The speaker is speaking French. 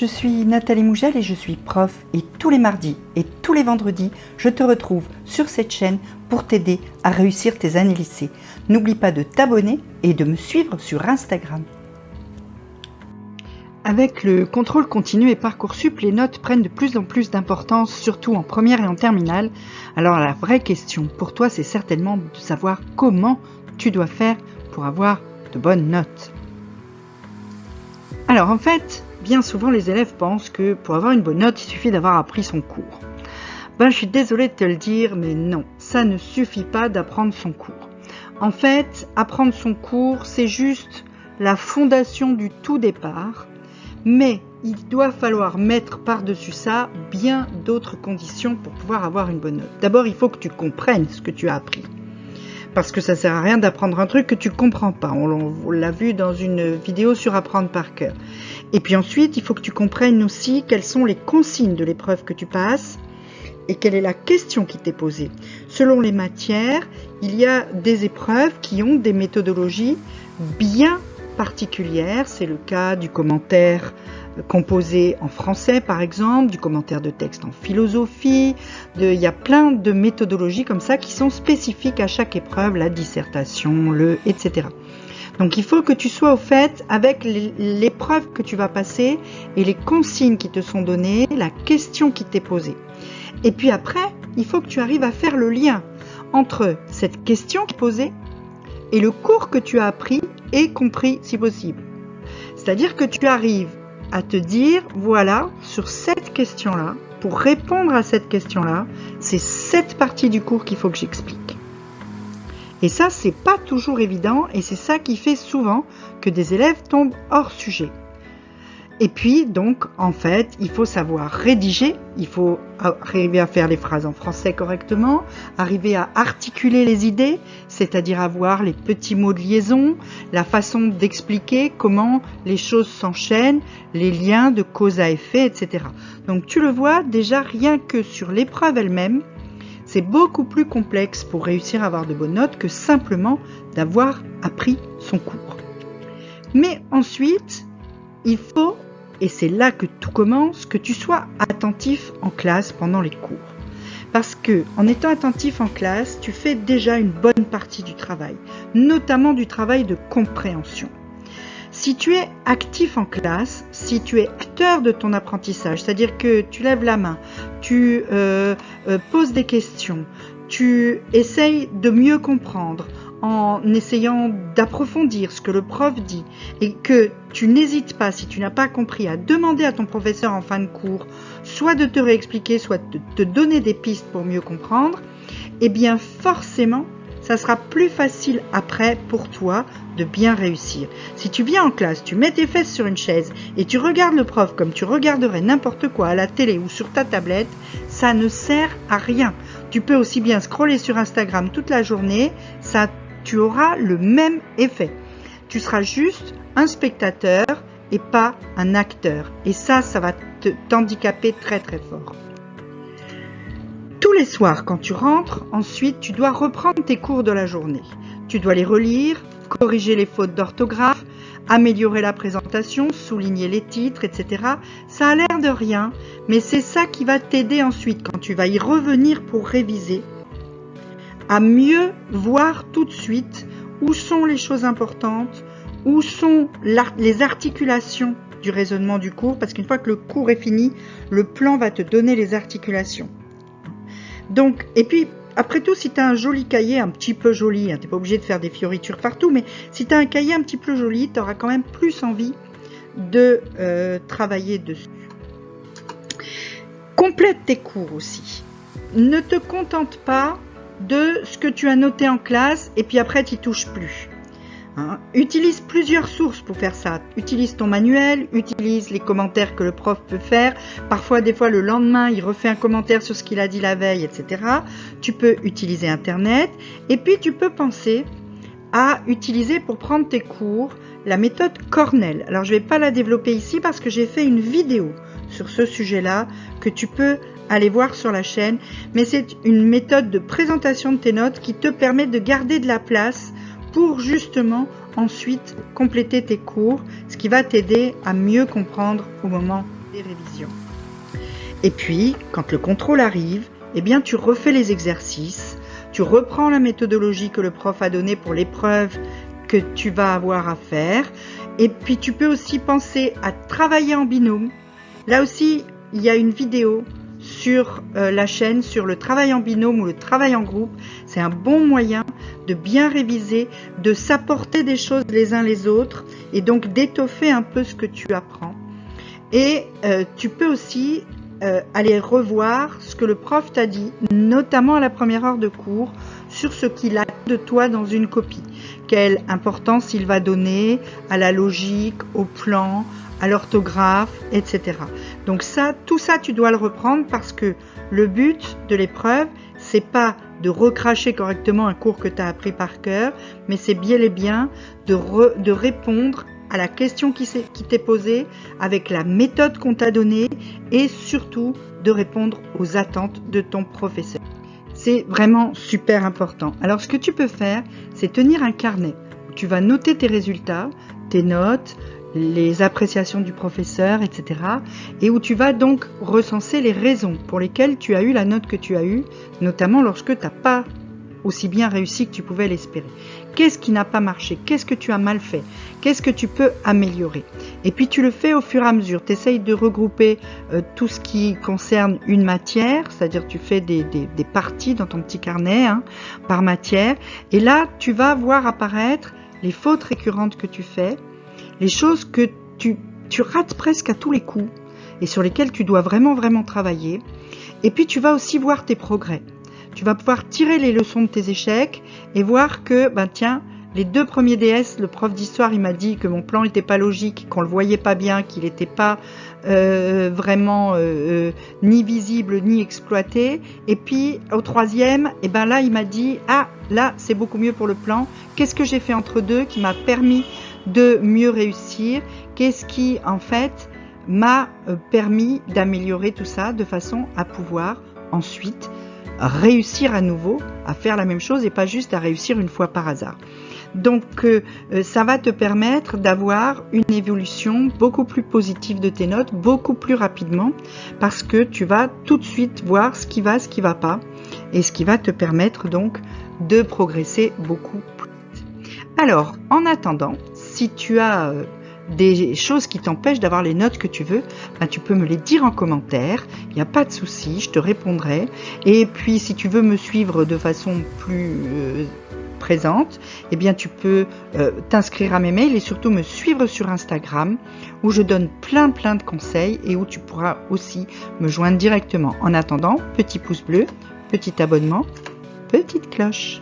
je suis Nathalie Mougel et je suis prof et tous les mardis et tous les vendredis, je te retrouve sur cette chaîne pour t'aider à réussir tes années lycée. N'oublie pas de t'abonner et de me suivre sur Instagram. Avec le contrôle continu et Parcoursup, les notes prennent de plus en plus d'importance, surtout en première et en terminale. Alors la vraie question pour toi, c'est certainement de savoir comment tu dois faire pour avoir de bonnes notes. Alors en fait, bien souvent les élèves pensent que pour avoir une bonne note, il suffit d'avoir appris son cours. Je suis désolée de te le dire, mais non, ça ne suffit pas d'apprendre son cours. En fait, apprendre son cours, c'est juste la fondation du tout départ, mais il doit falloir mettre par-dessus ça bien d'autres conditions pour pouvoir avoir une bonne note. D'abord, il faut que tu comprennes ce que tu as appris. Parce que ça sert à rien d'apprendre un truc que tu comprends pas. On l'a vu dans une vidéo sur apprendre par cœur. Et puis ensuite, il faut que tu comprennes aussi quelles sont les consignes de l'épreuve que tu passes et quelle est la question qui t'est posée. Selon les matières, il y a des épreuves qui ont des méthodologies bien particulières. C'est le cas du commentaire composé en français par exemple, du commentaire de texte en philosophie, il y a plein de méthodologies comme ça qui sont spécifiques à chaque épreuve, la dissertation, etc. Donc il faut que tu sois au fait avec l'épreuve que tu vas passer et les consignes qui te sont données, la question qui t'est posée. Et puis après, il faut que tu arrives à faire le lien entre cette question qui est posée et le cours que tu as appris et compris si possible. C'est-à-dire que tu arrives à te dire, voilà, sur cette question-là, pour répondre à cette question-là, c'est cette partie du cours qu'il faut que j'explique. Et ça, c'est pas toujours évident et c'est ça qui fait souvent que des élèves tombent hors sujet. Et puis, donc, en fait, il faut savoir rédiger, il faut arriver à faire les phrases en français correctement, arriver à articuler les idées, c'est-à-dire avoir les petits mots de liaison, la façon d'expliquer comment les choses s'enchaînent, les liens de cause à effet, etc. Donc, tu le vois, déjà, rien que sur l'épreuve elle-même, c'est beaucoup plus complexe pour réussir à avoir de bonnes notes que simplement d'avoir appris son cours. Mais ensuite, il faut, et c'est là que tout commence, que tu sois attentif en classe pendant les cours. Parce que en étant attentif en classe, tu fais déjà une bonne partie du travail, notamment du travail de compréhension. Si tu es actif en classe, si tu es acteur de ton apprentissage, c'est-à-dire que tu lèves la main, tu poses des questions, tu essayes de mieux comprendre en essayant d'approfondir ce que le prof dit et que tu n'hésites pas, si tu n'as pas compris, à demander à ton professeur en fin de cours soit de te réexpliquer, soit de te donner des pistes pour mieux comprendre, eh bien forcément, ça sera plus facile après pour toi de bien réussir. Si tu viens en classe, tu mets tes fesses sur une chaise et tu regardes le prof comme tu regarderais n'importe quoi à la télé ou sur ta tablette, ça ne sert à rien. Tu peux aussi bien scroller sur Instagram toute la journée, tu auras le même effet. Tu seras juste un spectateur et pas un acteur. Et ça va t'handicaper très très fort. Tous les soirs, quand tu rentres, ensuite, tu dois reprendre tes cours de la journée. Tu dois les relire, corriger les fautes d'orthographe, améliorer la présentation, souligner les titres, etc. Ça a l'air de rien, mais c'est ça qui va t'aider ensuite, quand tu vas y revenir pour réviser, à mieux voir tout de suite où sont les choses importantes, où sont les articulations du raisonnement du cours, parce qu'une fois que le cours est fini, le plan va te donner les articulations. Donc, et puis, après tout, si tu as un joli cahier, un petit peu joli, tu n'es pas obligé de faire des fioritures partout, mais si tu as un cahier un petit peu joli, tu auras quand même plus envie de travailler dessus. Complète tes cours aussi. Ne te contente pas de ce que tu as noté en classe et puis après tu n'y touches plus. Utilise plusieurs sources pour faire ça. Utilise ton manuel, utilise les commentaires que le prof peut faire. Parfois, des fois, le lendemain, il refait un commentaire sur ce qu'il a dit la veille, etc. Tu peux utiliser Internet. Et puis, tu peux penser à utiliser pour prendre tes cours la méthode Cornell. Alors, je ne vais pas la développer ici parce que j'ai fait une vidéo sur ce sujet-là que tu peux aller voir sur la chaîne. Mais c'est une méthode de présentation de tes notes qui te permet de garder de la place pour justement ensuite compléter tes cours, ce qui va t'aider à mieux comprendre au moment des révisions. Et puis, quand le contrôle arrive, eh bien, tu refais les exercices, tu reprends la méthodologie que le prof a donnée pour l'épreuve que tu vas avoir à faire. Et puis, tu peux aussi penser à travailler en binôme. Là aussi, il y a une vidéo sur la chaîne sur le travail en binôme ou le travail en groupe. C'est un bon moyen de bien réviser, de s'apporter des choses les uns les autres et donc d'étoffer un peu ce que tu apprends. Et tu peux aussi aller revoir ce que le prof t'a dit, notamment à la première heure de cours, sur ce qu'il a de toi dans une copie. Quelle importance il va donner à la logique, au plan, à l'orthographe, etc. Donc ça, tout ça, tu dois le reprendre parce que le but de l'épreuve, c'est pas de recracher correctement un cours que tu as appris par cœur, mais c'est bien et bien de répondre à la question qui t'est posée avec la méthode qu'on t'a donnée et surtout de répondre aux attentes de ton professeur. C'est vraiment super important. Alors ce que tu peux faire, c'est tenir un carnet où tu vas noter tes résultats, tes notes, les appréciations du professeur, etc. et où tu vas donc recenser les raisons pour lesquelles tu as eu la note que tu as eue, notamment lorsque tu n'as pas aussi bien réussi que tu pouvais l'espérer. Qu'est-ce qui n'a pas marché? Qu'est-ce que tu as mal fait? Qu'est-ce que tu peux améliorer? Et puis tu le fais au fur et à mesure. Tu essayes de regrouper tout ce qui concerne une matière, c'est-à-dire tu fais des parties dans ton petit carnet par matière. Et là, tu vas voir apparaître les fautes récurrentes que tu fais, les choses que tu rates presque à tous les coups et sur lesquelles tu dois vraiment, vraiment travailler. Et puis tu vas aussi voir tes progrès. Tu vas pouvoir tirer les leçons de tes échecs et voir que, tiens, les 2 premiers DS, le prof d'histoire, il m'a dit que mon plan n'était pas logique, qu'on le voyait pas bien, qu'il n'était pas vraiment ni visible ni exploité. Et puis au 3e, là, il m'a dit, là, c'est beaucoup mieux pour le plan. Qu'est-ce que j'ai fait entre deux qui m'a permis de mieux réussir? Qu'est-ce qui, en fait, m'a permis d'améliorer tout ça de façon à pouvoir ensuite réussir à nouveau à faire la même chose et pas juste à réussir une fois par hasard. Donc ça va te permettre d'avoir une évolution beaucoup plus positive de tes notes, beaucoup plus rapidement, parce que tu vas tout de suite voir ce qui va pas, et ce qui va te permettre donc de progresser beaucoup plus vite. Alors, en attendant, si tu as des choses qui t'empêchent d'avoir les notes que tu veux, tu peux me les dire en commentaire, il n'y a pas de souci, je te répondrai. Et puis si tu veux me suivre de façon plus présente, eh bien tu peux t'inscrire à mes mails et surtout me suivre sur Instagram où je donne plein de conseils et où tu pourras aussi me joindre directement. En attendant, petit pouce bleu, petit abonnement, petite cloche.